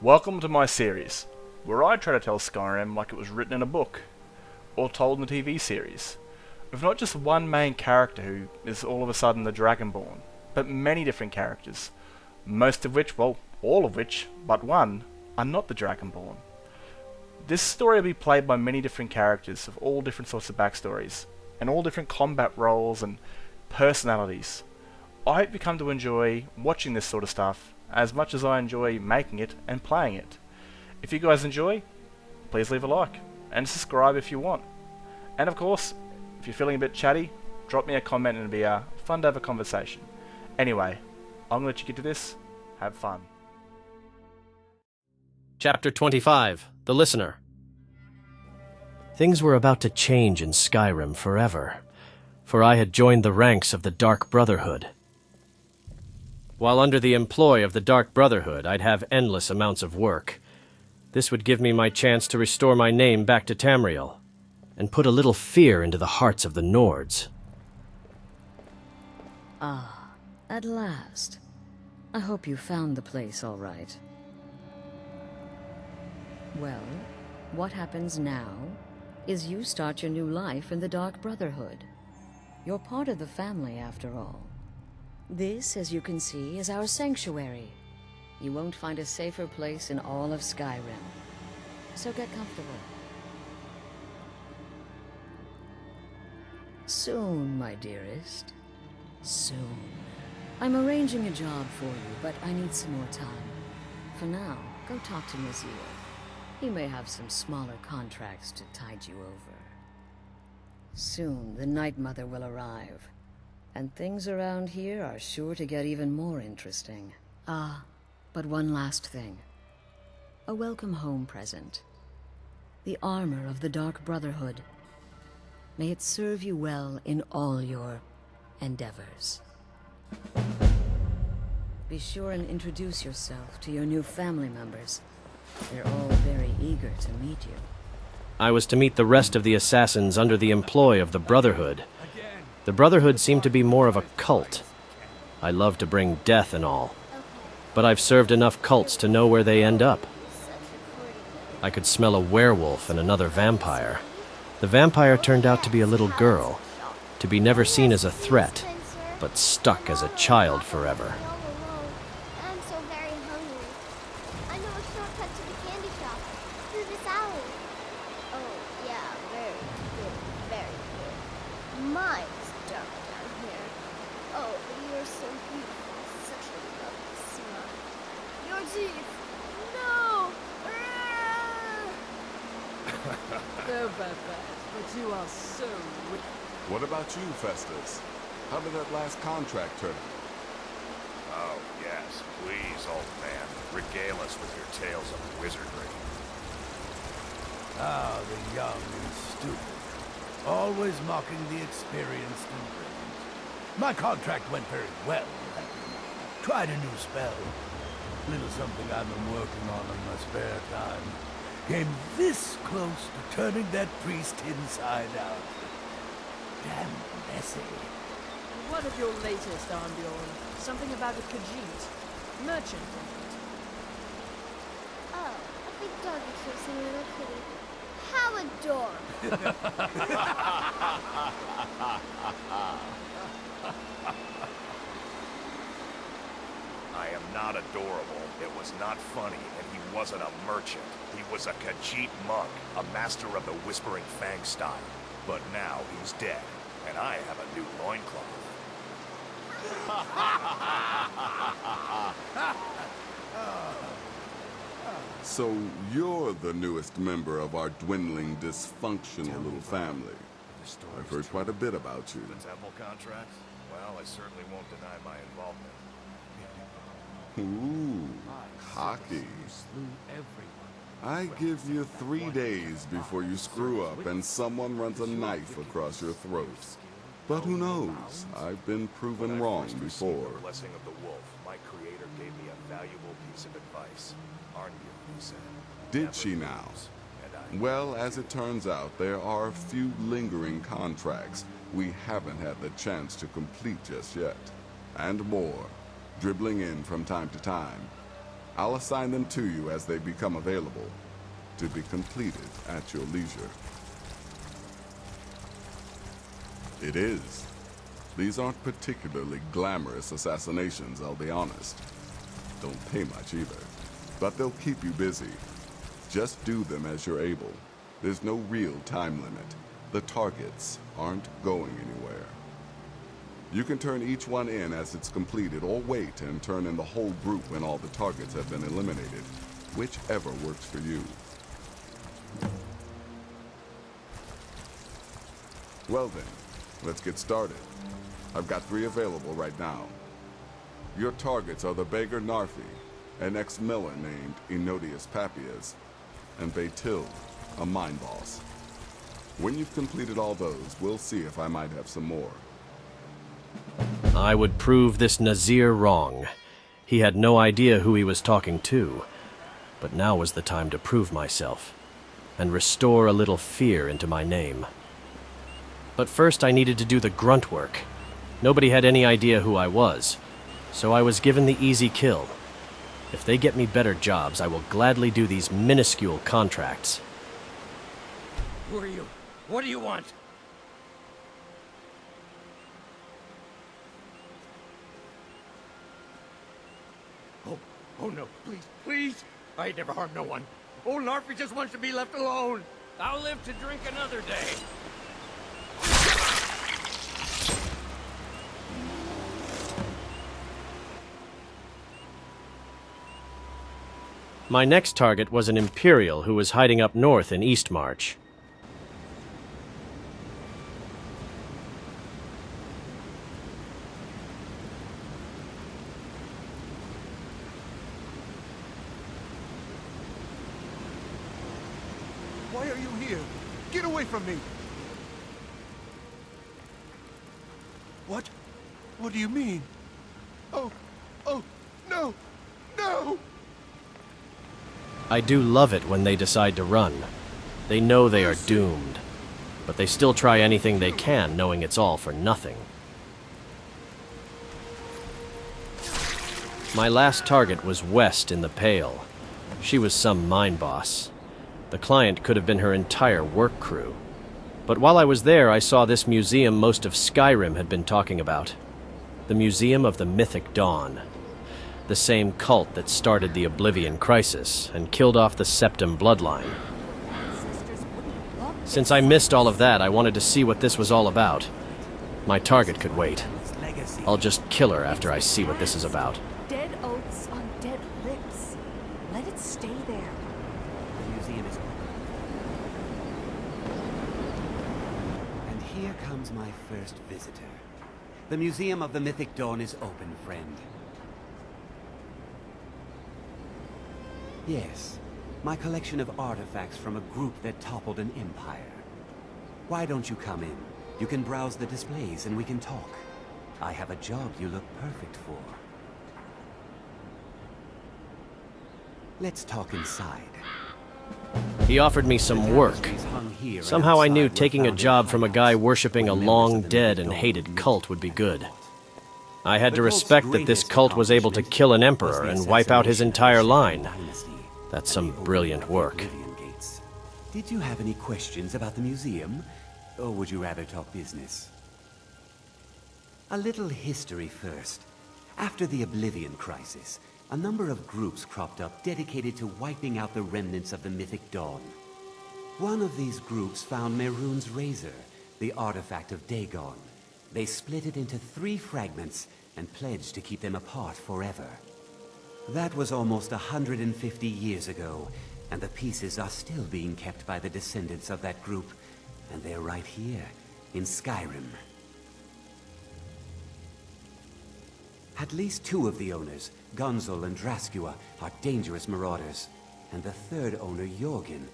Welcome to my series, where I try to tell Skyrim like it was written in a book, or told in a TV series, with not just one main character who is all of a sudden the Dragonborn, but many different characters, most of which, well, all of which, but one, are not the Dragonborn. This story will be played by many different characters of all different sorts of backstories, and all different combat roles and personalities. I hope you come to enjoy watching this sort of stuff as much as I enjoy making it and playing it. If you guys enjoy, please leave a like, and subscribe if you want. And of course, if you're feeling a bit chatty, drop me a comment and it'll be fun to have a conversation. Anyway, I'm gonna let you get to this. Have fun. Chapter 25, The Listener. Things were about to change in Skyrim forever, for I had joined the ranks of the Dark Brotherhood. While under the employ of the Dark Brotherhood, I'd have endless amounts of work. This would give me my chance to restore my name back to Tamriel, and put a little fear into the hearts of the Nords. Ah, at last. I hope you found the place all right. Well, what happens now is you start your new life in the Dark Brotherhood. You're part of the family, after all. This, as you can see, is our sanctuary. You won't find a safer place in all of Skyrim. So get comfortable. Soon, my dearest. Soon. I'm arranging a job for you, but I need some more time. For now, go talk to Nazir. He may have some smaller contracts to tide you over. Soon, the Night Mother will arrive. And things around here are sure to get even more interesting. Ah, but one last thing. A welcome home present. The armor of the Dark Brotherhood. May it serve you well in all your endeavors. Be sure and introduce yourself to your new family members. They're all very eager to meet you. I was to meet the rest of the assassins under the employ of the Brotherhood. The Brotherhood seemed to be more of a cult. I love to bring death and all, but I've served enough cults to know where they end up. I could smell a werewolf and another vampire. The vampire turned out to be a little girl, to be never seen as a threat, but stuck as a child forever. I'm so very hungry. I know a shortcut to the candy shop, through this alley. Oh, yeah, very good, very good. Mine's dark down here. Oh, but you're so beautiful, such a lovely smile. Your teeth! No! They're bad, but you are so wicked. What about you, Festus? How did that last contract turn out? Oh, yes. Please, old man. Regale us with your tales of wizardry. Ah, the young and stupid. Always mocking the experienced and brilliant. My contract went very well. Tried a new spell. Little something I've been working on in my spare time. Came this close to turning that priest inside out. Damn messy. What of your latest, Armbjorn? Something about a Khajiit. Merchant. Oh, a big doggy kissing a little kitty. How adorable! I am not adorable. It was not funny, and he wasn't a merchant. He was a Khajiit monk, a master of the Whispering Fang style. But now he's dead, and I have a new loincloth. So you're the newest member of our dwindling, dysfunctional little family. I've heard quite a bit about you. The temple contract? Well, I certainly won't deny my involvement. Ooh, cocky. I give you 3 days before you screw up and someone runs a knife across your throat. But who knows? I've been proven wrong before. The blessing of the wolf, my creator gave me a valuable piece of advice. Aren't you, he said. Did she now? Well, as it turns out, there are a few lingering contracts we haven't had the chance to complete just yet. And more, dribbling in from time to time. I'll assign them to you as they become available, to be completed at your leisure. It is. These aren't particularly glamorous assassinations, I'll be honest. Don't pay much either, but they'll keep you busy. Just do them as you're able. There's no real time limit. The targets aren't going anywhere. You can turn each one in as it's completed, or wait and turn in the whole group when all the targets have been eliminated. Whichever works for you. Well then, let's get started. I've got 3 available right now. Your targets are the beggar Narfi, an ex-miller named Enotius Papias, and Baytil, a mine boss. When you've completed all those, we'll see if I might have some more. I would prove this Nazir wrong. He had no idea who he was talking to. But now was the time to prove myself, and restore a little fear into my name. But first I needed to do the grunt work. Nobody had any idea who I was, so I was given the easy kill. If they get me better jobs, I will gladly do these minuscule contracts. Who are you? What do you want? Oh no, please, please! I ain't never harmed no one. Old Narfi just wants to be left alone. I'll live to drink another day. My next target was an Imperial who was hiding up north in Eastmarch. Why are you here? Get away from me! What? What do you mean? Oh, no! No! I do love it when they decide to run. They know they are doomed, but they still try anything they can, knowing it's all for nothing. My last target was West in the Pale. She was some mine boss. The client could have been her entire work crew. But while I was there, I saw this museum most of Skyrim had been talking about. The Museum of the Mythic Dawn. The same cult that started the Oblivion Crisis and killed off the Septim bloodline. Since I missed all of that, I wanted to see what this was all about. My target could wait. I'll just kill her after I see what this is about. Dead oaths on dead lips. Let it stay there. The museum is open. And here comes my first visitor. The Museum of the Mythic Dawn is open, friend. Yes, my collection of artifacts from a group that toppled an empire. Why don't you come in? You can browse the displays and we can talk. I have a job you look perfect for. Let's talk inside. He offered me some work. Somehow I knew taking a job from a guy worshipping a long-dead and hated cult would be good. I had to respect that this cult was able to kill an emperor and wipe out his entire line. That's some brilliant work. Did you have any questions about the museum? Or would you rather talk business? A little history first. After the Oblivion Crisis, a number of groups cropped up dedicated to wiping out the remnants of the Mythic Dawn. One of these groups found Mehrunes' razor, the artifact of Dagon. They split it into 3 fragments and pledged to keep them apart forever. That was almost 150 years ago, and the pieces are still being kept by the descendants of that group, and they're right here, in Skyrim. At least 2 of the owners, Gunzel and Draskua, are dangerous marauders, and the 3rd owner, Jorgen,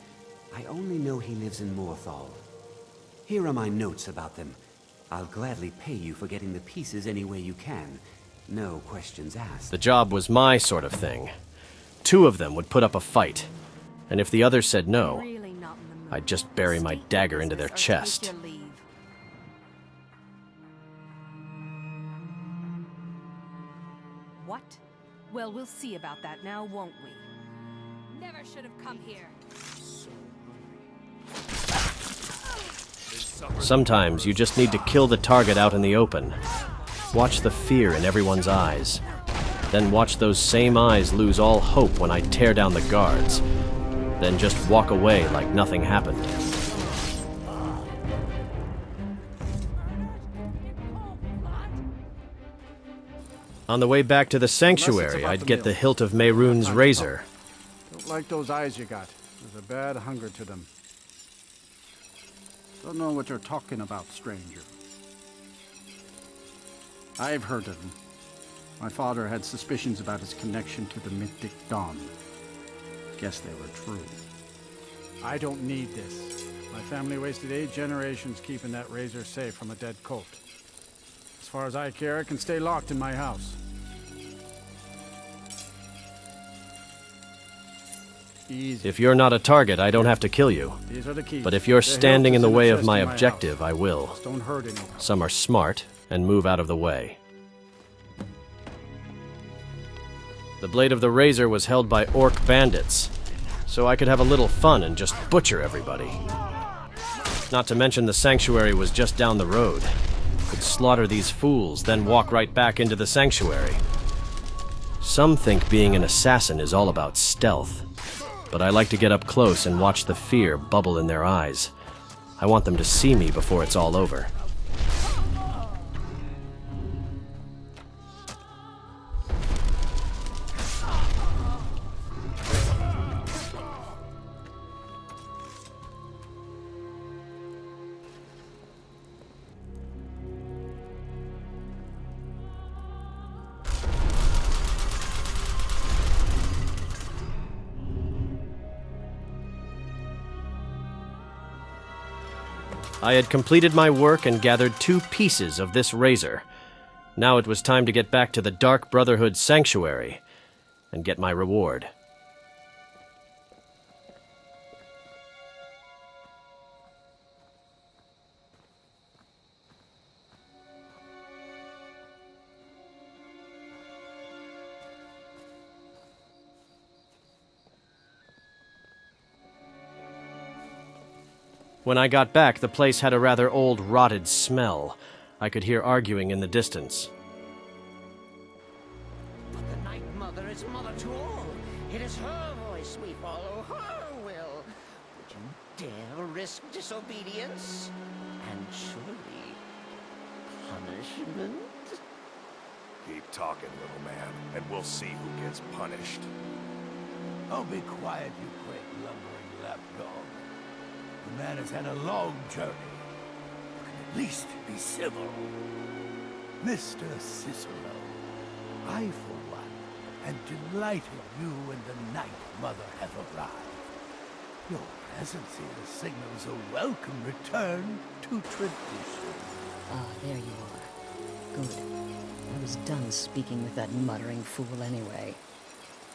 I only know he lives in Morthal. Here are my notes about them. I'll gladly pay you for getting the pieces any way you can. No questions asked. The job was my sort of thing. 2 of them would put up a fight, and if the others said no, I'd just bury my dagger into their chest. What? Well, we'll see about that now, won't we? Never should have come here. Sometimes you just need to kill the target out in the open. Watch the fear in everyone's eyes. Then watch those same eyes lose all hope when I tear down the guards. Then just walk away like nothing happened. On the way back to the sanctuary, I'd get the hilt of Mehrunes' razor. Don't like those eyes you got. There's a bad hunger to them. Don't know what you're talking about, stranger. I've heard of him. My father had suspicions about his connection to the Mythic Dawn. Guess they were true. I don't need this. My family wasted 8 generations keeping that razor safe from a dead cult. As far as I care, it can stay locked in my house. Easy. If you're not a target, I don't have to kill you. These are the keys. But if you're standing in the way of my chest in objective, house. I will. Just don't hurt anyone. Some are smart and move out of the way. The blade of the razor was held by orc bandits, so I could have a little fun and just butcher everybody. Not to mention the sanctuary was just down the road. Could slaughter these fools, then walk right back into the sanctuary. Some think being an assassin is all about stealth, but I like to get up close and watch the fear bubble in their eyes. I want them to see me before it's all over. I had completed my work and gathered 2 pieces of this razor. Now it was time to get back to the Dark Brotherhood sanctuary and get my reward. When I got back, the place had a rather old, rotted smell. I could hear arguing in the distance. But the Night Mother is mother to all. It is her voice we follow, her will. Would you dare risk disobedience? And surely punishment? Keep talking, little man, and we'll see who gets punished. Oh, be quiet, you quick, lumbering lapdog. The man has had a long journey. You can at least be civil. Mr. Cicero, I, for one, am delighted you and the Night Mother have arrived. Your presence here signals a welcome return to tradition. Ah, there you are. Good. I was done speaking with that muttering fool anyway.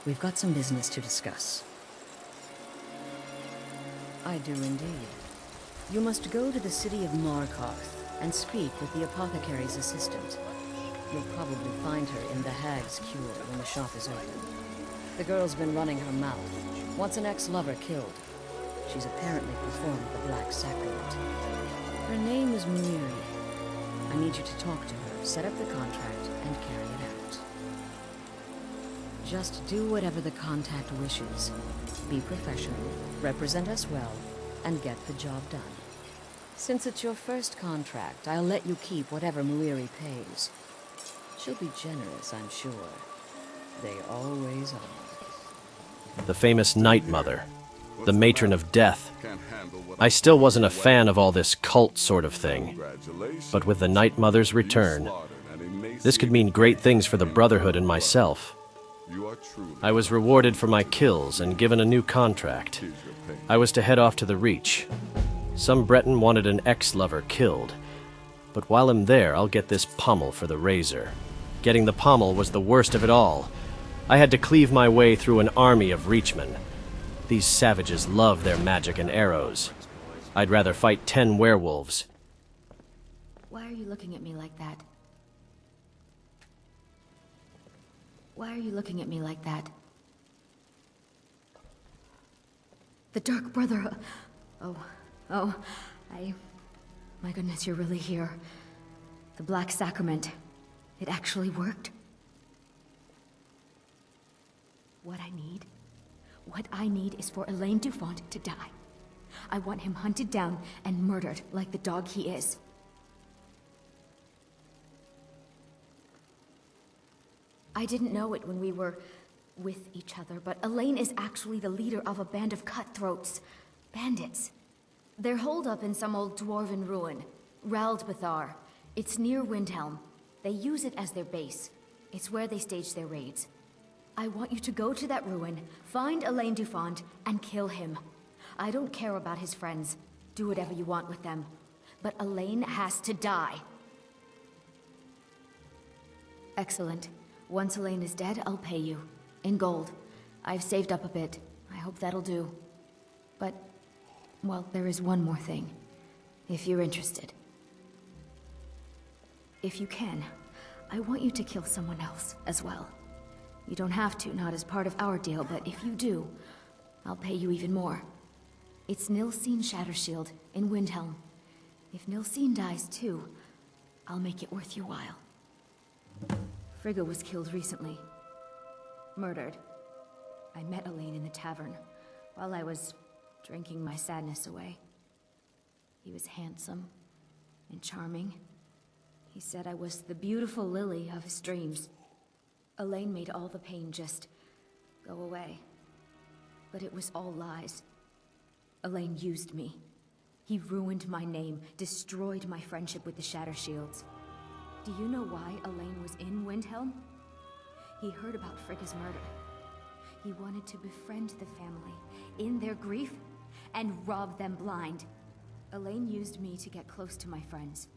We've got some business to discuss. I do indeed. You must go to the city of Markarth and speak with the apothecary's assistant. You'll probably find her in the Hag's Cure when the shop is open. The girl's been running her mouth. Wants an ex-lover killed. She's apparently performed the Black Sacrament. Her name is Miri. I need you to talk to her, set up the contract, and carry it out. Just do whatever the contact wishes. Be professional, represent us well, and get the job done. Since it's your first contract, I'll let you keep whatever Muiri pays. She'll be generous, I'm sure. They always are. The famous Night Mother, the matron of death. I still wasn't a fan of all this cult sort of thing, but with the Night Mother's return, this could mean great things for the Brotherhood and myself. I was rewarded for my kills and given a new contract. I was to head off to the Reach. Some Breton wanted an ex-lover killed, but while I'm there, I'll get this pommel for the razor. Getting the pommel was the worst of it all. I had to cleave my way through an army of Reachmen. These savages love their magic and arrows. I'd rather fight 10 werewolves. Why are you looking at me like that? Why are you looking at me like that? The Dark Brotherhood. My goodness, you're really here. The Black Sacrament. It actually worked. What I need is for Elaine Dufont to die. I want him hunted down and murdered like the dog he is. I didn't know it when we were with each other, but Elaine is actually the leader of a band of cutthroats. Bandits. They're holed up in some old dwarven ruin. Raldbathar. It's near Windhelm. They use it as their base. It's where they stage their raids. I want you to go to that ruin, find Elaine Dufont, and kill him. I don't care about his friends. Do whatever you want with them. But Elaine has to die. Excellent. Once Elaine is dead, I'll pay you. In gold. I've saved up a bit. I hope that'll do. But, well, there is one more thing. If you're interested. If you can, I want you to kill someone else as well. You don't have to, not as part of our deal, but if you do, I'll pay you even more. It's Nilsine Shattershield in Windhelm. If Nilsine dies too, I'll make it worth your while. Frigga was killed recently. Murdered. I met Elaine in the tavern while I was drinking my sadness away. He was handsome and charming. He said I was the beautiful lily of his dreams. Elaine made all the pain just go away. But it was all lies. Elaine used me. He ruined my name, destroyed my friendship with the Shattershields. Do you know why Elaine was in Windhelm? He heard about Frigga's murder. He wanted to befriend the family in their grief and rob them blind. Elaine used me to get close to my friends.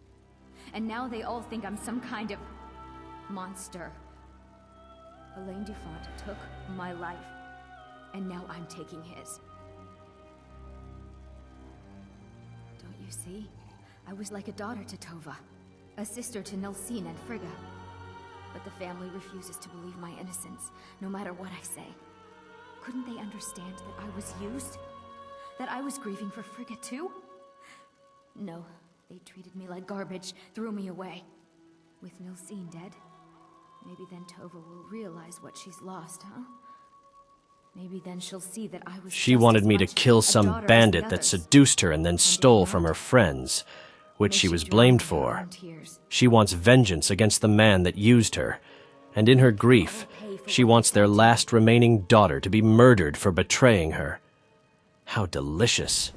And now they all think I'm some kind of monster. Elaine Dufont took my life, and now I'm taking his. Don't you see? I was like a daughter to Tova, a sister to Nilsine and Frigga. But the family refuses to believe my innocence, no matter what I say. Couldn't they understand that I was used? That I was grieving for Frigga too? No, they treated me like garbage, threw me away. With Nilsine dead, maybe then Tova will realize what she's lost, huh? Maybe then she'll see that I was She wanted me to kill some bandit that seduced her and then stole from her friends, which she was blamed for. She wants vengeance against the man that used her, and in her grief, she wants their last remaining daughter to be murdered for betraying her. How delicious.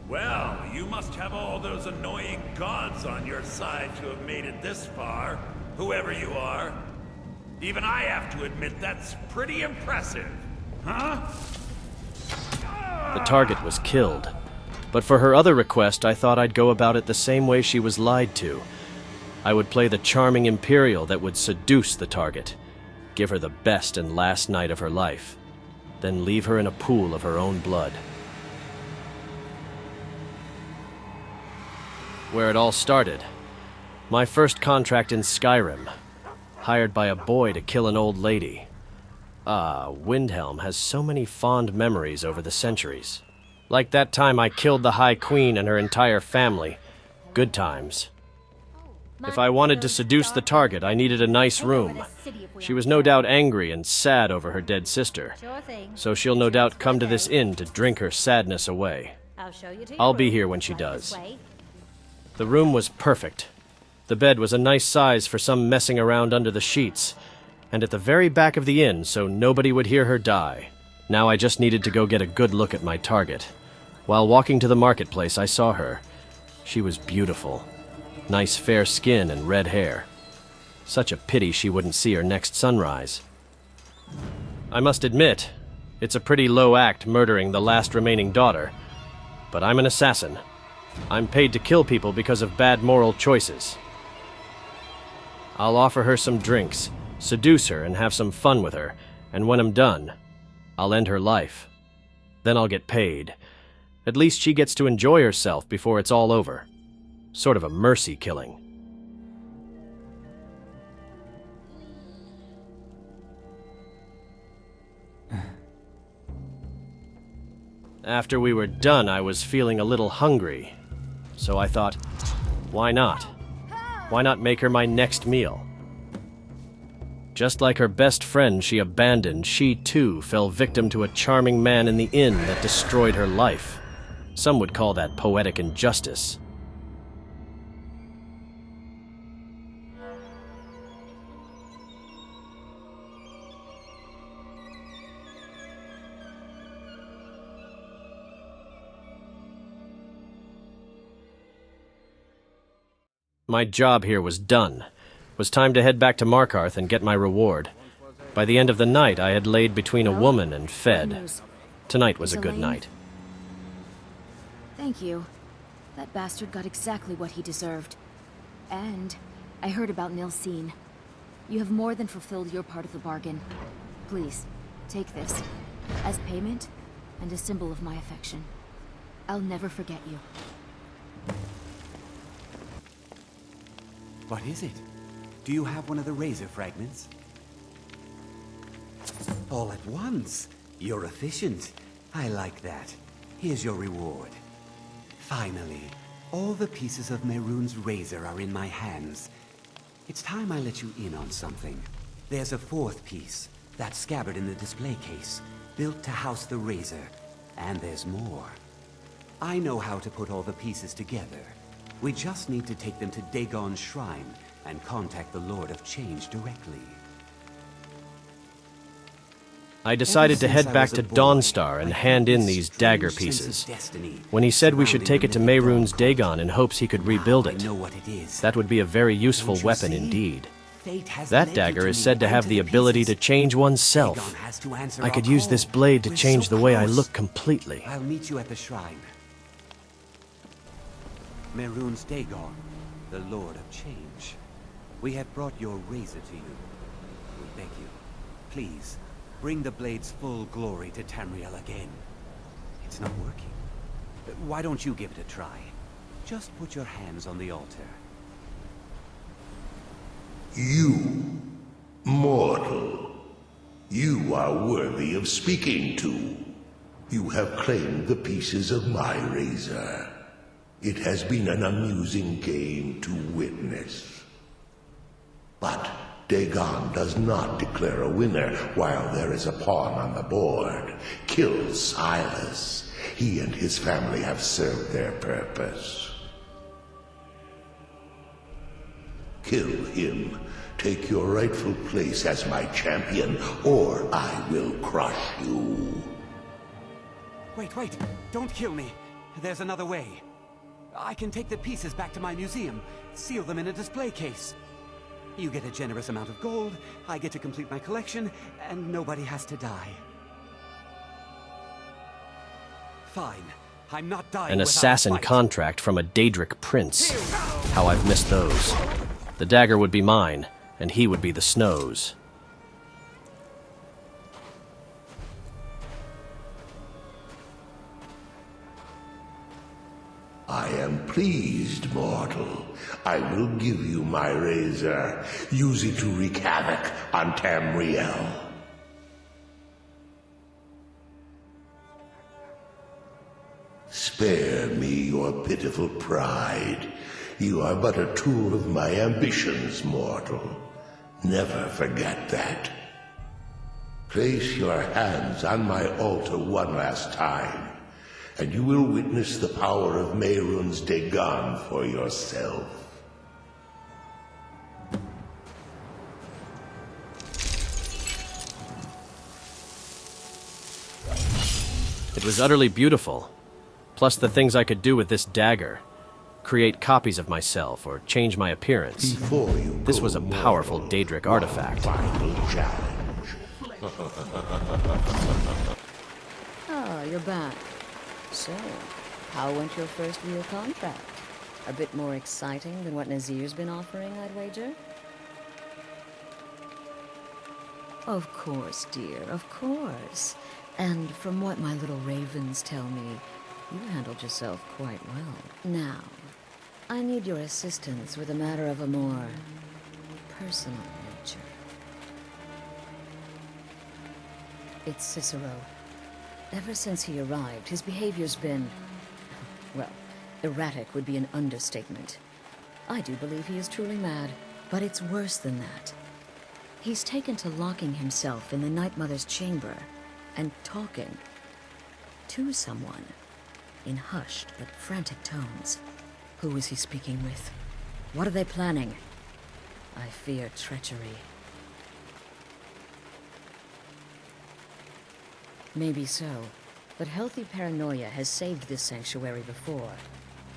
Well, you must have all those annoying gods on your side to have made it this far, whoever you are. Even I have to admit that's pretty impressive, huh? The target was killed, but for her other request, I thought I'd go about it the same way she was lied to. I would play the charming Imperial that would seduce the target, give her the best and last night of her life, then leave her in a pool of her own blood. Where it all started. My first contract in Skyrim. Hired by a boy to kill an old lady. Windhelm has so many fond memories over the centuries. Like that time I killed the High Queen and her entire family. Good times. If I wanted to seduce the target, I needed a nice room. She was no doubt angry and sad over her dead sister. So she'll no doubt come to this inn to drink her sadness away. I'll be here when she does. The room was perfect. The bed was a nice size for some messing around under the sheets, and at the very back of the inn so nobody would hear her die. Now I just needed to go get a good look at my target. While walking to the marketplace, I saw her. She was beautiful. Nice fair skin and red hair. Such a pity she wouldn't see her next sunrise. I must admit, it's a pretty low act murdering the last remaining daughter. But I'm an assassin. I'm paid to kill people because of bad moral choices. I'll offer her some drinks, seduce her, and have some fun with her, and when I'm done, I'll end her life. Then I'll get paid. At least she gets to enjoy herself before it's all over. Sort of a mercy killing. After we were done, I was feeling a little hungry. So I thought, why not? Why not make her my next meal? Just like her best friend she abandoned, she too fell victim to a charming man in the inn that destroyed her life. Some would call that poetic injustice. My job here was done. It was time to head back to Markarth and get my reward. By the end of the night, I had laid between a woman and fed. Tonight was a good night. Thank you. That bastard got exactly what he deserved. And I heard about Nilsine. You have more than fulfilled your part of the bargain. Please, take this. As payment, and a symbol of my affection. I'll never forget you. What is it? Do you have one of the razor fragments? All at once. You're efficient. I like that. Here's your reward. Finally, all the pieces of Mehrunes' razor are in my hands. It's time I let you in on something. There's a fourth piece, that scabbard in the display case, built to house the razor. And there's more. I know how to put all the pieces together. We just need to take them to Dagon's shrine and contact the Lord of Change directly. I decided to head back to Dawnstar and hand in these dagger pieces. When he said we should take it to Mehrunes Dagon in hopes he could rebuild it, that would be a very useful weapon indeed. That dagger is said to have the ability to change oneself. I could use this blade to change the way I look completely. I'll meet you at the shrine. Mehrunes Dagon, the Lord of Change. We have brought your razor to you. We beg you, please, bring the blade's full glory to Tamriel again. It's not working. Why don't you give it a try? Just put your hands on the altar. You, mortal, you are worthy of speaking to. You have claimed the pieces of my razor. It has been an amusing game to witness. But Dagon does not declare a winner while there is a pawn on the board. Kill Silas. He and his family have served their purpose. Kill him. Take your rightful place as my champion, or I will crush you. Wait, don't kill me. There's another way. I can take the pieces back to my museum, seal them in a display case. You get a generous amount of gold, I get to complete my collection, and nobody has to die. Fine. I'm not dying. An assassin contract from a Daedric prince. How I've missed those. The dagger would be mine, and he would be the Snow's. I am pleased, mortal. I will give you my razor. Use it to wreak havoc on Tamriel. Spare me your pitiful pride. You are but a tool of my ambitions, mortal. Never forget that. Place your hands on my altar one last time, and you will witness the power of Mehrunes Dagon for yourself. It was utterly beautiful. Plus the things I could do with this dagger. Create copies of myself or change my appearance. This was a powerful Daedric artifact. Final challenge. Ah, you're back. So, how went your first real contract? A bit more exciting than what Nazir's been offering, I'd wager? Of course, dear, of course. And from what my little ravens tell me, you handled yourself quite well. Now, I need your assistance with a matter of a more personal nature. It's Cicero. Ever since he arrived, his behavior's been, well, erratic would be an understatement. I do believe he is truly mad, but it's worse than that. He's taken to locking himself in the Night Mother's chamber and talking to someone in hushed but frantic tones. Who is he speaking with? What are they planning? I fear treachery. Maybe so, but healthy paranoia has saved this sanctuary before,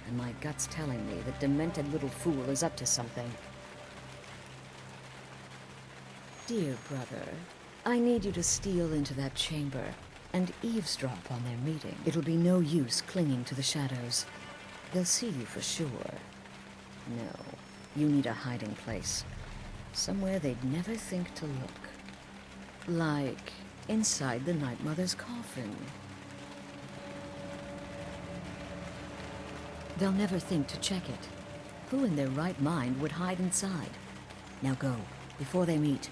and my gut's telling me that demented little fool is up to something. Dear brother, I need you to steal into that chamber and eavesdrop on their meeting. It'll be no use clinging to the shadows. They'll see you for sure. No, you need a hiding place. Somewhere they'd never think to look. Like inside the Night Mother's coffin. They'll never think to check it. Who in their right mind would hide inside? Now go, before they meet,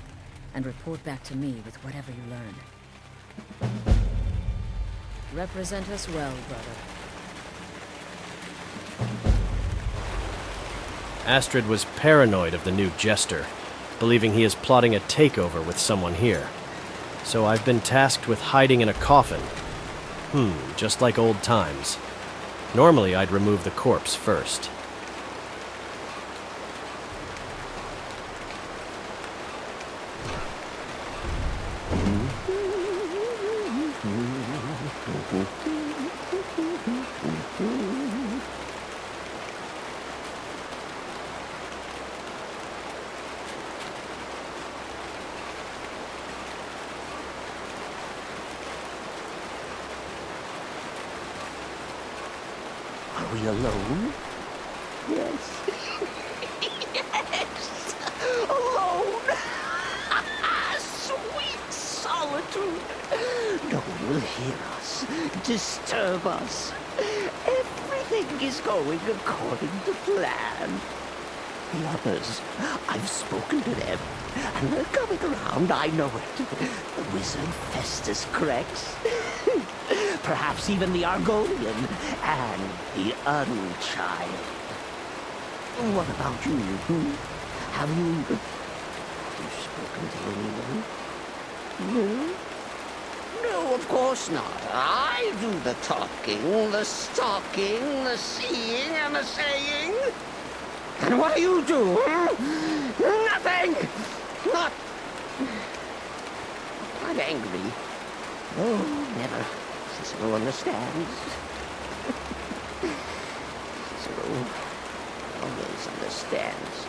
and report back to me with whatever you learn. Represent us well, brother. Astrid was paranoid of the new jester, believing he is plotting a takeover with someone here. So I've been tasked with hiding in a coffin. Just like old times. Normally I'd remove the corpse first. Are we alone? Yes. Yes! Alone! Sweet solitude! No one will hear us, disturb us. Everything is going according to plan. The others, I've spoken to them, and they're coming around, I know it. The wizard Festus corrects. Perhaps even the Argonian and the Unchild. What about you? Have you spoken to anyone? No? No, of course not. I do the talking, the stalking, the seeing, and the saying. And what do you do? Nothing! Not... I'm angry. Oh, never. Cicero understands. Cicero always understands.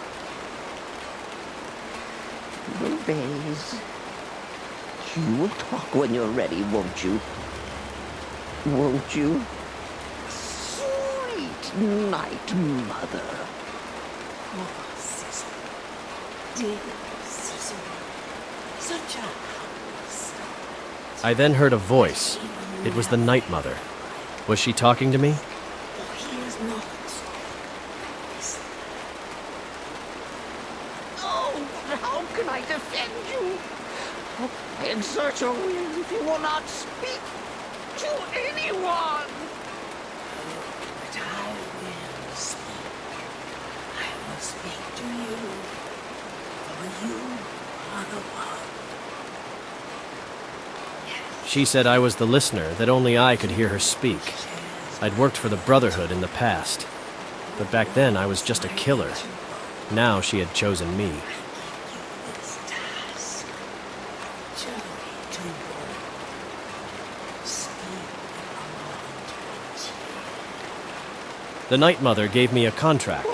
He obeys. You will talk when you're ready, won't you? Won't you? Sweet Night Mother. Oh, Cicero. Dear Cicero. Such a house. I then heard a voice. It was the Night Mother. Was she talking to me? Oh, he is not. Oh, how can I defend you? How can I exert your will if you will not speak to anyone? But I will speak. I will speak to you. For you are the one. She said I was the listener, that only I could hear her speak. I'd worked for the Brotherhood in the past. But back then I was just a killer. Now she had chosen me. This task. Journey to one. Speak The Night Mother gave me a contract.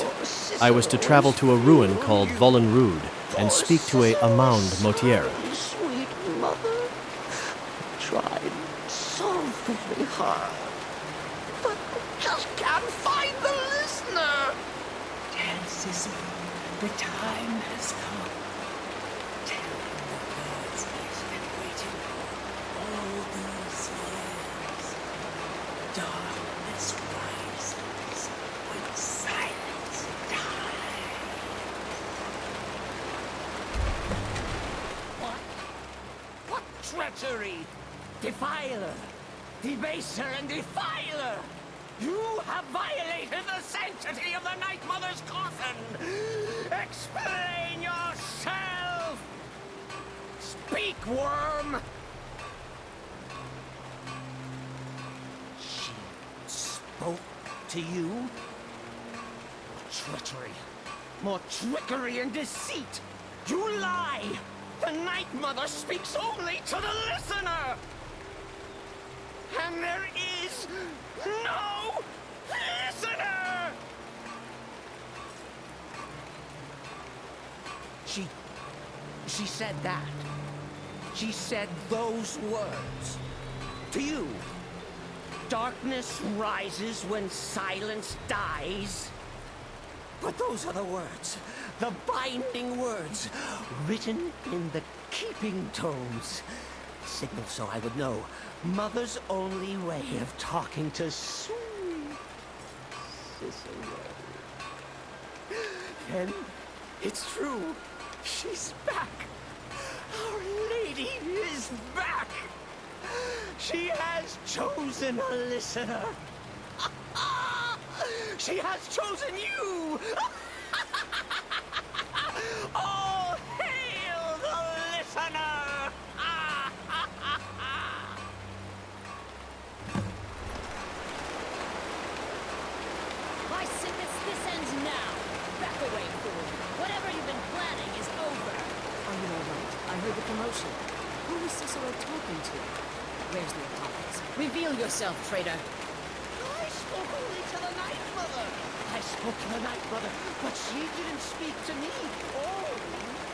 I was to travel to a ruin called Vollenrude and speak to a Amand Motiera. Sweet mother. hard. But I just can't find the listener. Tell Cicero, the time has come. Tell him the gods he's been waiting for all these years. Darkness rises when silence dies. What treachery! Defiler! Debaser and defiler! You have violated the sanctity of the Night Mother's coffin! Explain yourself! Speak, worm! She spoke to you? More treachery! More trickery and deceit! You lie! The Night Mother speaks only to the listener! And there is no listener! She said that. She said those words. To you. Darkness rises when silence dies. But those are the words, the binding words, written in the keeping tomes. Signal so I would know. Mother's only way of talking to sweet Cicero. Then it's true. She's back. Our Lady is back. She has chosen a listener. She has chosen you! All hail the listener! My sickness, this ends now. Back away, fool. Whatever you've been planning is over. Are you all right? I heard the commotion. Who was Cicero talking to? Where's the accomplice? Reveal yourself, traitor. I spoke only to the Night Mother. I spoke to the Night Mother, but she didn't speak to me. Oh,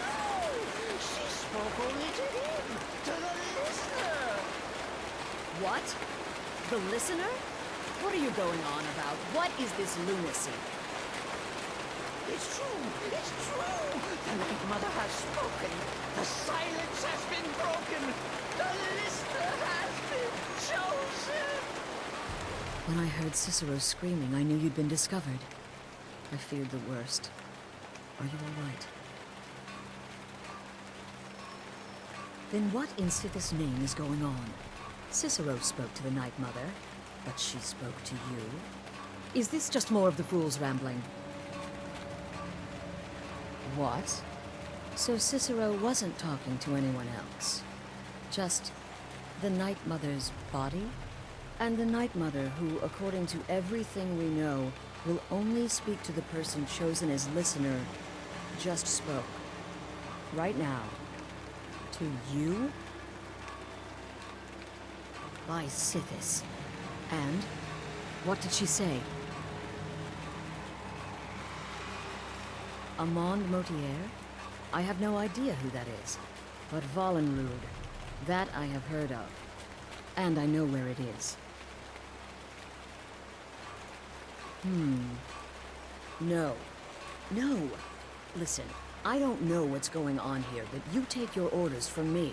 no! She spoke only to him, to the listener. What? The listener? What are you going on about? What is this lunacy? It's true! It's true! The Night Mother has spoken. The silence has been broken. The listener has been chosen. When I heard Cicero screaming, I knew you'd been discovered. I feared the worst. Are you all right? Then what in Sithis name is going on? Cicero spoke to the Night Mother, but she spoke to you? Is this just more of the fool's rambling? What? So Cicero wasn't talking to anyone else? Just the Night Mother's body? And the Night Mother, who, according to everything we know, will only speak to the person chosen as listener, just spoke. Right now. To you? By Sithis. And? What did she say? Amand Motier? I have no idea who that is. But Valenrud, that I have heard of. And I know where it is. No. No. Listen, I don't know what's going on here, but you take your orders from me.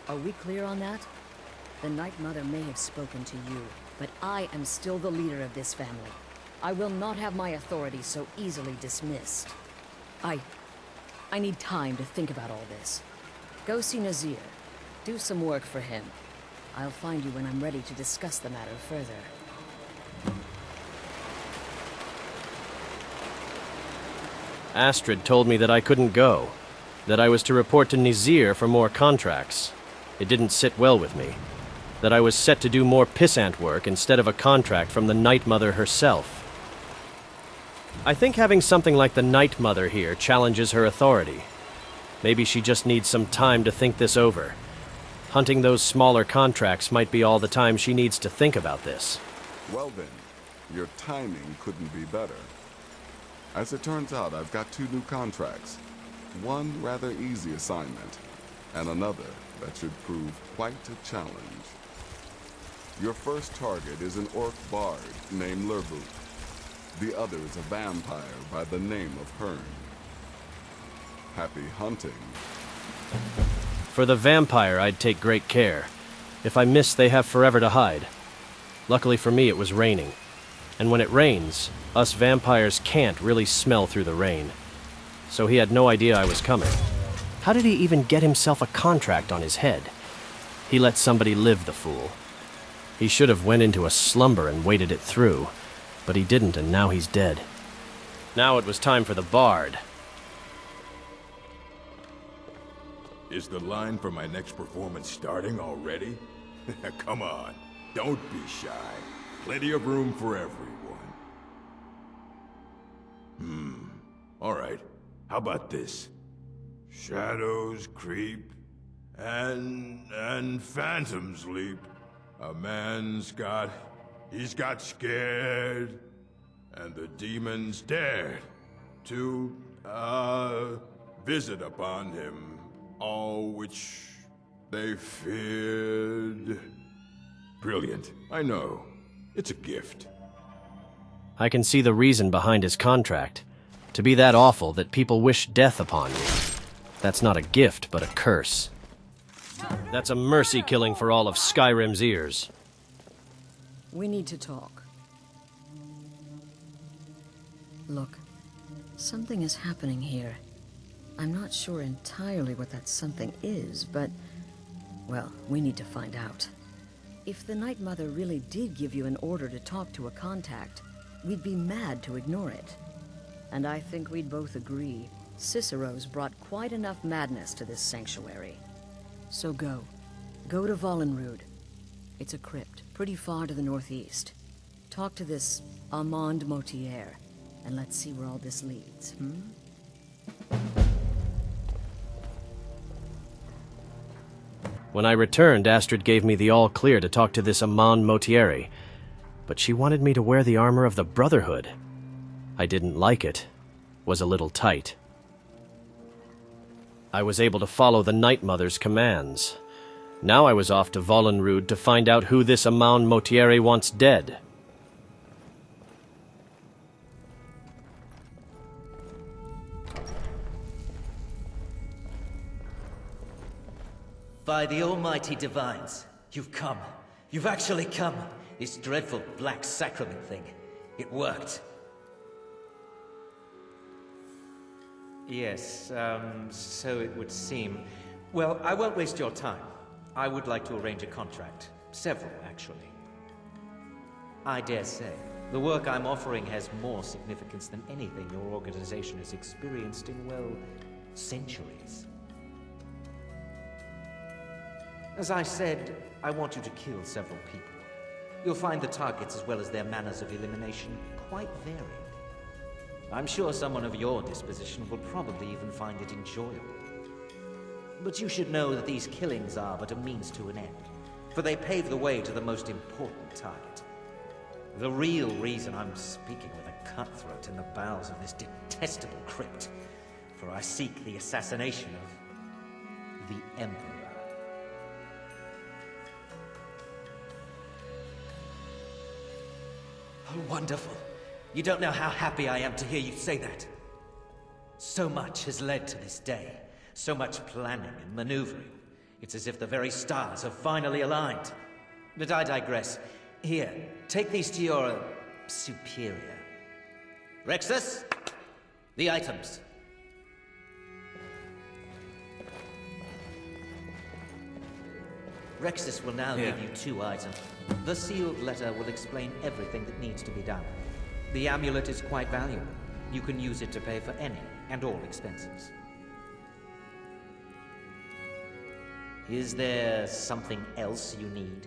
Are we clear on that? The Night Mother may have spoken to you, but I am still the leader of this family. I will not have my authority so easily dismissed. I need time to think about all this. Go see Nazir. Do some work for him. I'll find you when I'm ready to discuss the matter further. Astrid told me that I couldn't go, that I was to report to Nazir for more contracts. It didn't sit well with me. That I was set to do more pissant work instead of a contract from the Night Mother herself. I think having something like the Night Mother here challenges her authority. Maybe she just needs some time to think this over. Hunting those smaller contracts might be all the time she needs to think about this. Well then, your timing couldn't be better. As it turns out, I've got 2 new contracts. One rather easy assignment, and another that should prove quite a challenge. Your first target is an orc bard named Lervu. The other is a vampire by the name of Hearn. Happy hunting. For the vampire, I'd take great care. If I miss, they have forever to hide. Luckily for me, it was raining. And when it rains, us vampires can't really smell through the rain. So he had no idea I was coming. How did he even get himself a contract on his head? He let somebody live, the fool. He should have went into a slumber and waited it through, but he didn't, and now he's dead. Now it was time for the bard. Is the line for my next performance starting already? Come on, don't be shy. Plenty of room for everyone. All right. How about this? Shadows creep, and phantoms leap. A man's got scared, and the demons dared to, visit upon him all which they feared. Brilliant, I know. It's a gift. I can see the reason behind his contract. To be that awful that people wish death upon you. That's not a gift, but a curse. That's a mercy killing for all of Skyrim's ears. We need to talk. Look, something is happening here. I'm not sure entirely what that something is, but, well, we need to find out. If the Night Mother really did give you an order to talk to a contact, we'd be mad to ignore it. And I think we'd both agree, Cicero's brought quite enough madness to this sanctuary. So go to Vollenrud. It's a crypt, pretty far to the northeast. Talk to this Armand Motier, and let's see where all this leads, When I returned, Astrid gave me the all-clear to talk to this Armand Motieri, but she wanted me to wear the armor of the Brotherhood. I didn't like it. Was a little tight. I was able to follow the Night Mother's commands. Now I was off to Vollenrud to find out who this Armand Motieri wants dead. By the almighty divines, you've come. You've actually come. This dreadful black sacrament thing. It worked. Yes, so it would seem. Well, I won't waste your time. I would like to arrange a contract. Several, actually. I dare say, the work I'm offering has more significance than anything your organization has experienced in, well, centuries. As I said, I want you to kill several people. You'll find the targets as well as their manners of elimination quite varied. I'm sure someone of your disposition will probably even find it enjoyable. But you should know that these killings are but a means to an end, for they pave the way to the most important target. The real reason I'm speaking with a cutthroat in the bowels of this detestable crypt, for I seek the assassination of the Emperor. Oh, wonderful. You don't know how happy I am to hear you say that. So much has led to this day. So much planning and maneuvering. It's as if the very stars have finally aligned. But I digress. Here, take these to your superior. Rexus, the items. Rexus will now give you 2 items. The sealed letter will explain everything that needs to be done. The amulet is quite valuable. You can use it to pay for any and all expenses. Is there something else you need?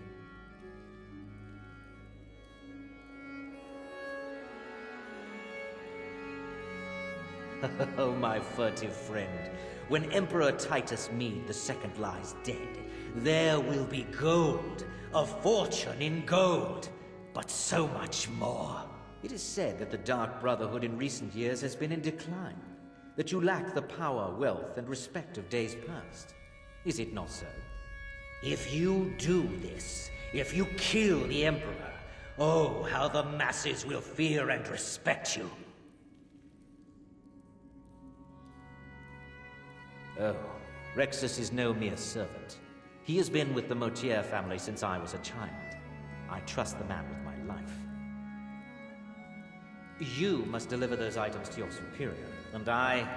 Oh, my furtive friend. When Emperor Titus Mede II lies dead, there will be gold, a fortune in gold, but so much more. It is said that the Dark Brotherhood in recent years has been in decline, that you lack the power, wealth, and respect of days past. Is it not so? If you do this, If you kill the Emperor, oh, how the masses will fear and respect you. Oh, Rexus is no mere servant. He has been with the Motier family since I was a child. I trust the man with my life. You must deliver those items to your superior, and I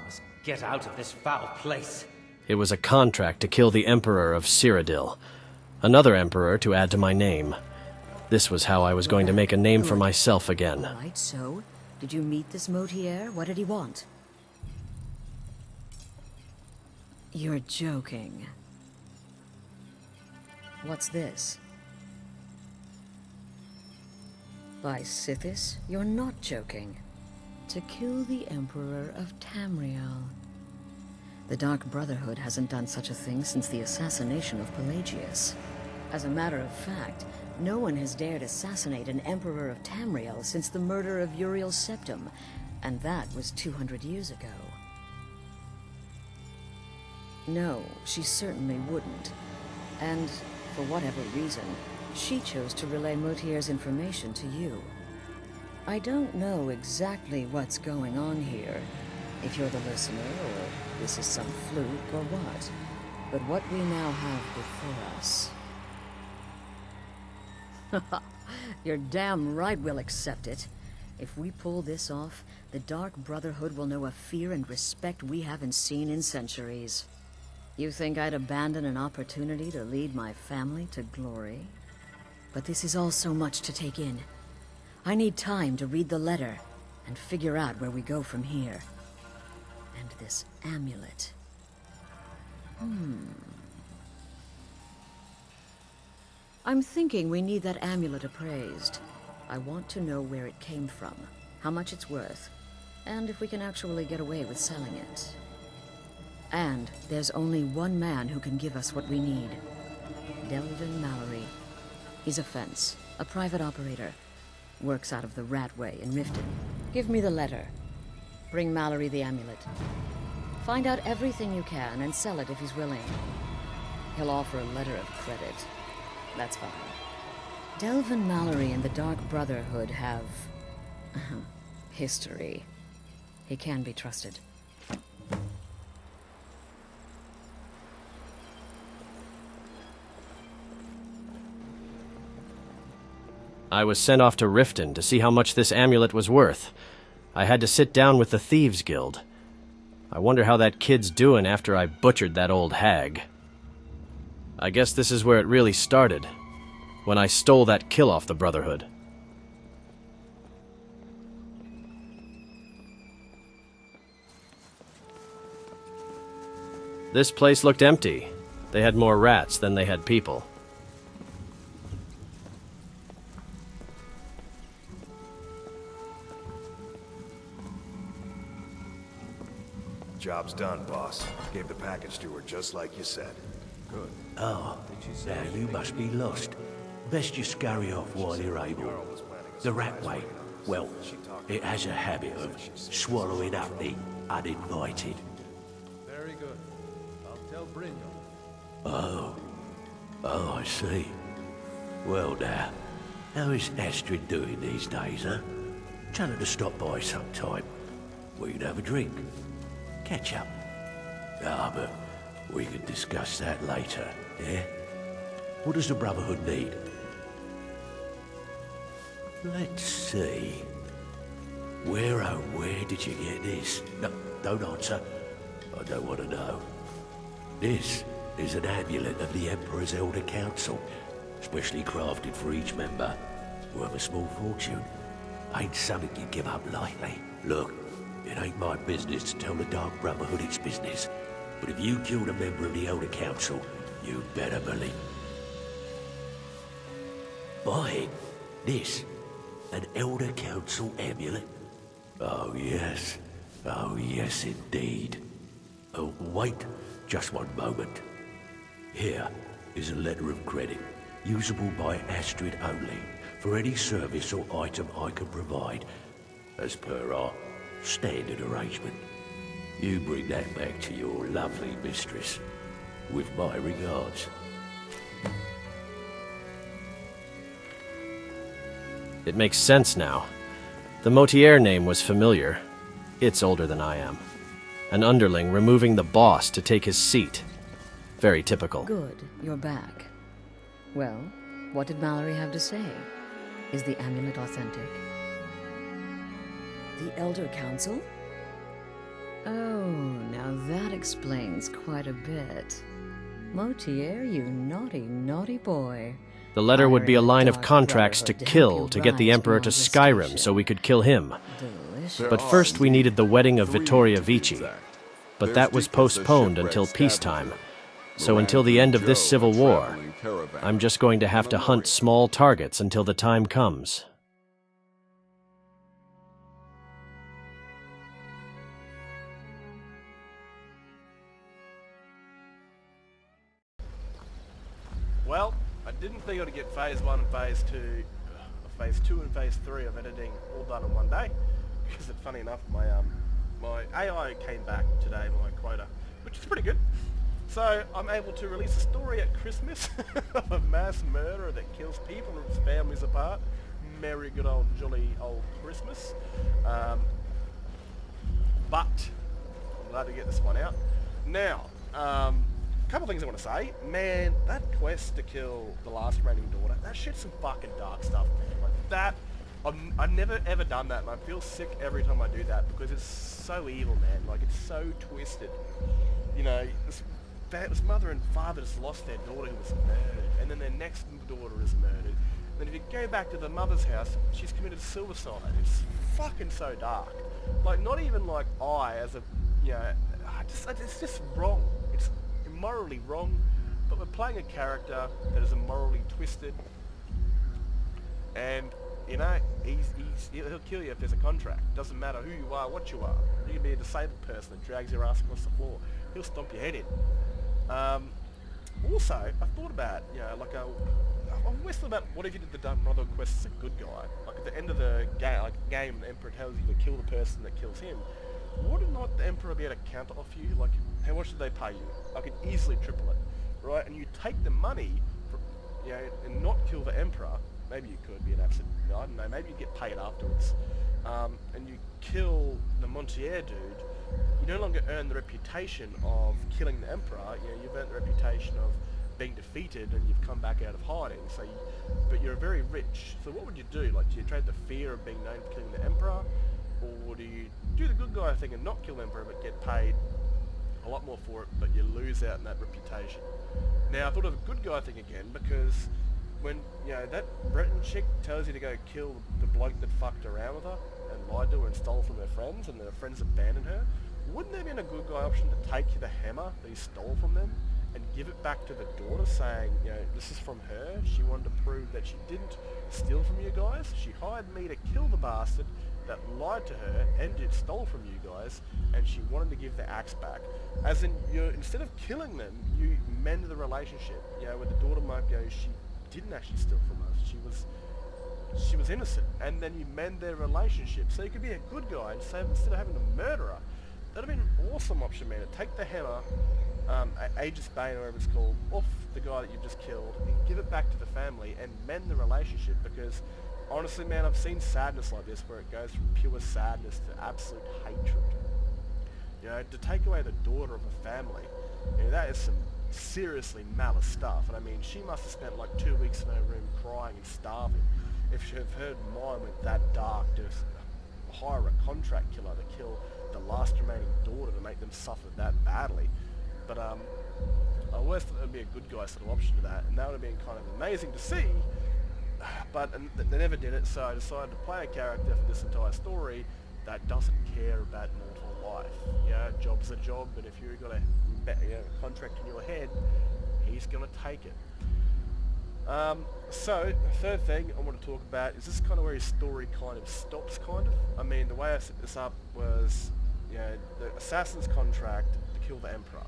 must get out of this foul place. It was a contract to kill the Emperor of Cyrodiil, another emperor to add to my name. This was how I was going to make a name for myself again. All right, so, did you meet this Motier? What did he want? You're joking. What's this? By Sithis, you're not joking. To kill the Emperor of Tamriel. The Dark Brotherhood hasn't done such a thing since the assassination of Pelagius. As a matter of fact, no one has dared assassinate an Emperor of Tamriel since the murder of Uriel Septim, and that was 200 years ago. No, she certainly wouldn't. And, for whatever reason, she chose to relay Motier's information to you. I don't know exactly what's going on here, if you're the listener, or this is some fluke, or what. But what we now have before us... You're damn right we'll accept it. If we pull this off, the Dark Brotherhood will know a fear and respect we haven't seen in centuries. You think I'd abandon an opportunity to lead my family to glory? But this is all so much to take in. I need time to read the letter and figure out where we go from here. And this amulet. I'm thinking we need that amulet appraised. I want to know where it came from, how much it's worth, and if we can actually get away with selling it. And there's only one man who can give us what we need. Delvin Mallory. He's a fence, a private operator. Works out of the Ratway in Riften. Give me the letter. Bring Mallory the amulet. Find out everything you can and sell it if he's willing. He'll offer a letter of credit. That's fine. Delvin Mallory and the Dark Brotherhood have... history. He can be trusted. I was sent off to Riften to see how much this amulet was worth. I had to sit down with the Thieves Guild. I wonder how that kid's doing after I butchered that old hag. I guess this is where it really started, when I stole that kill off the Brotherhood. This place looked empty. They had more rats than they had people. Job's done, boss. Gave the package to her just like you said. Good. Ah, now you must be lost. Best you scurry off while you're able. The Ratway, well, it has a habit of swallowing up the uninvited. Very good. I'll tell Brianna. Oh, I see. Well now, how is Astrid doing these days, huh? Tell her to stop by sometime. We'd have a drink. Catch up. Ah, but we can discuss that later, yeah? What does the Brotherhood need? Let's see. Where did you get this? No, don't answer. I don't want to know. This is an amulet of the Emperor's Elder Council, specially crafted for each member. Worth a small fortune. Ain't something you give up lightly. Look, it ain't my business to tell the Dark Brotherhood its business. But if you killed a member of the Elder Council, you'd better believe. Buy it. This. An Elder Council amulet? Oh yes. Oh yes indeed. Oh, wait. Just one moment. Here is a letter of credit, usable by Astrid only, for any service or item I can provide, as per our standard arrangement. You bring that back to your lovely mistress, with my regards. It makes sense now. The Motier name was familiar. It's older than I am. An underling removing the boss to take his seat. Very typical. Good, you're back. Well, what did Mallory have to say? Is the amulet authentic? The Elder Council? Oh, now that explains quite a bit. Motier, you naughty, naughty boy. The letter would be a line of contracts to kill to get the Emperor to Skyrim so we could kill him. But first we needed the wedding of Vittoria Vici. But that was postponed until peacetime. So until the end of this civil war, I'm just going to have to hunt small targets until the time comes. Well, I didn't think I'd get Phase 1 and Phase 2, Phase 2 and Phase 3 of editing all done in one day. Because funny enough, my AI came back today, my quota, which is pretty good. So I'm able to release a story at Christmas of a mass murderer that kills people and rips families apart. Merry good old jolly old Christmas. But I'm glad to get this one out. Now, a couple things I want to say. Man, that quest to kill the last remaining daughter, that shit's some fucking dark stuff, man. Like that, I've never ever done that, and I feel sick every time I do that because it's so evil, man. Like, it's so twisted. You know, this mother and father just lost their daughter who was murdered, and then their next daughter is murdered. And then if you go back to the mother's house, she's committed suicide. It's fucking so dark. Like, not even like I, as a, you know, it's just wrong. It's immorally wrong, but we're playing a character that is immorally twisted, and, you know, he'll kill you if there's a contract. Doesn't matter who you are, what you are. You can be a disabled person that drags your ass across the floor. He'll stomp your head in. Also, I thought about, you know, like I'm wrestling about what if you did the Brotherhood quest as a good guy. Like at the end of the game, the Emperor tells you to kill the person that kills him. Would not the Emperor be able to counter offer you? Like, how much should they pay you? I could easily triple it, right? And you take the money, you know, and not kill the Emperor. Maybe you could be an absolute, I don't know, maybe you get paid afterwards. And you kill the Montier dude, you no longer earn the reputation of killing the Emperor. You know, you've earned the reputation of being defeated and you've come back out of hiding. So, but you're very rich. So what would you do? Like, do you trade the fear of being known for killing the Emperor, or do you do the good guy thing and not kill the Emperor but get paid a lot more for it, but you lose out in that reputation? Now, I thought of a good guy thing again because when, you know, that Breton chick tells you to go kill the bloke that fucked around with her and lied to her and stole from her friends, and her friends abandoned her, wouldn't there be a good guy option to take the hammer that he stole from them and give it back to the daughter, saying, you know, this is from her, she wanted to prove that she didn't steal from you guys, she hired me to kill the bastard that lied to her and stole from you guys, and she wanted to give the axe back. As in, instead of killing them, you mend the relationship. You know, where the daughter might go, she didn't actually steal from us, she was innocent, and then you mend their relationship. So you could be a good guy and say, instead of having to murder her, that'd have been an awesome option, man. Take the hammer, Aegis Bane or whatever it's called, off the guy that you've just killed, and give it back to the family and mend the relationship, because honestly, man, I've seen sadness like this where it goes from pure sadness to absolute hatred. You know, to take away the daughter of a family, you know, that is some seriously malice stuff. And I mean, she must have spent like 2 weeks in her room crying and starving if her mind went that dark to hire a contract killer to kill the last remaining daughter to make them suffer that badly. But I always thought it would be a good guy sort of option to that, and that would have been kind of amazing to see. But they never did it, so I decided to play a character for this entire story that doesn't care about mortal life. Yeah, job's a job, but if you've got a contract in your head, he's going to take it. So, the third thing I want to talk about is this kind of where his story kind of stops, kind of. I mean, the way I set this up was, you know, the assassin's contract to kill the Emperor.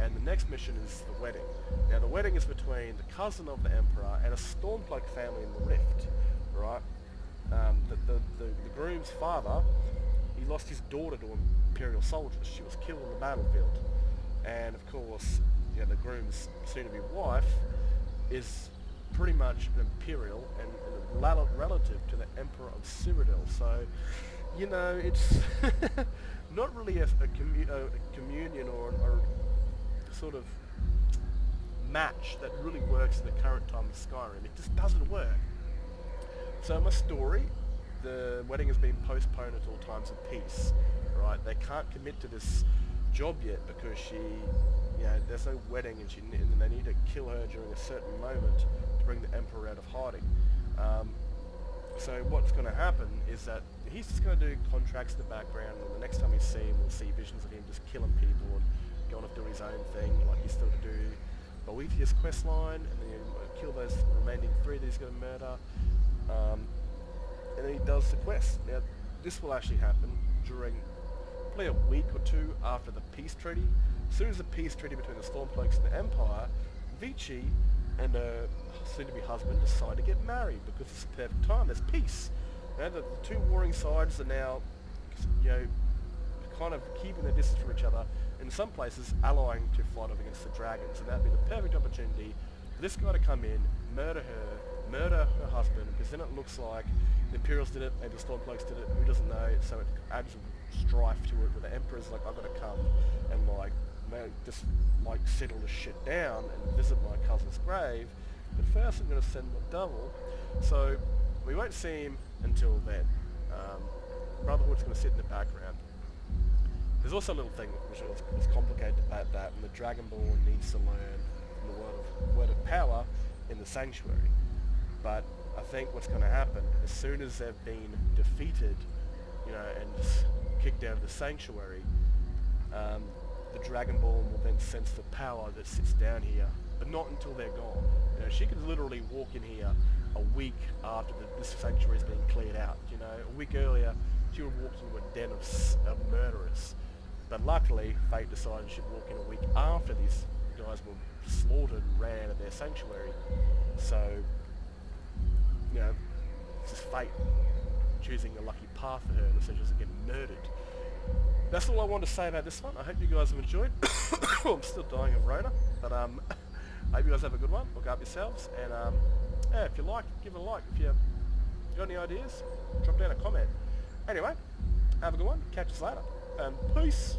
And the next mission is the wedding. Now, the wedding is between the cousin of the Emperor and a Stormcloak family in the Rift, right? The groom's father, he lost his daughter to Imperial soldiers. She was killed on the battlefield. And, of course, you know, the groom's soon-to-be wife is pretty much an Imperial and relative to the Emperor of Cyrodiil. So, you know, it's not really a communion or sort of match that really works in the current time of Skyrim. It just doesn't work. So in my story, the wedding has been postponed until times of peace, right? They can't commit to this job yet because she, you know, there's no wedding and they need to kill her during a certain moment to bring the Emperor out of hiding. So what's going to happen is that he's just going to do contracts in the background, and the next time we see him, we'll see visions of him just killing people and going off doing his own thing, like he's still to do Boethius quest line, and then he'll kill those remaining 3 that he's going to murder, and then he does the quest. Now, this will actually happen during probably a week or 2 after the peace treaty. As soon as the peace treaty between the Stormcloaks and the Empire, Vici and her soon-to-be husband decide to get married because it's the perfect time. There's peace. You know, the 2 warring sides are now, you know, kind of keeping their distance from each other. In some places, allying to fight off against the dragons, and that'd be the perfect opportunity for this guy to come in, murder her husband, because then it looks like the Imperials did it, maybe the Stormcloaks did it, who doesn't know, so it adds strife to it, where the Emperor's like, I've got to come and like, just like settle this shit down and visit my cousin's grave, but first I'm going to send my double, so we won't see him until then. Brotherhood's going to sit in the background. There's also a little thing which is complicated about that, and the Dragonborn needs to learn from the word of power in the Sanctuary. But I think what's going to happen, as soon as they've been defeated, you know, and kicked out of the Sanctuary, the Dragonborn will then sense the power that sits down here, but not until they're gone. You know, she could literally walk in here a week after this Sanctuary has been cleared out. You know, a week earlier, she would walk into a den of murderers. But luckily, fate decided she'd walk in a week after these guys were slaughtered and ran out of their sanctuary. So, you know, it's just fate choosing a lucky path for her, and so she doesn't get murdered. That's all I wanted to say about this one. I hope you guys have enjoyed. I'm still dying of Rona, but I hope you guys have a good one. Look up yourselves, and yeah, if you like, give it a like. If you got any ideas, drop down a comment. Anyway, have a good one. Catch us later. And peace.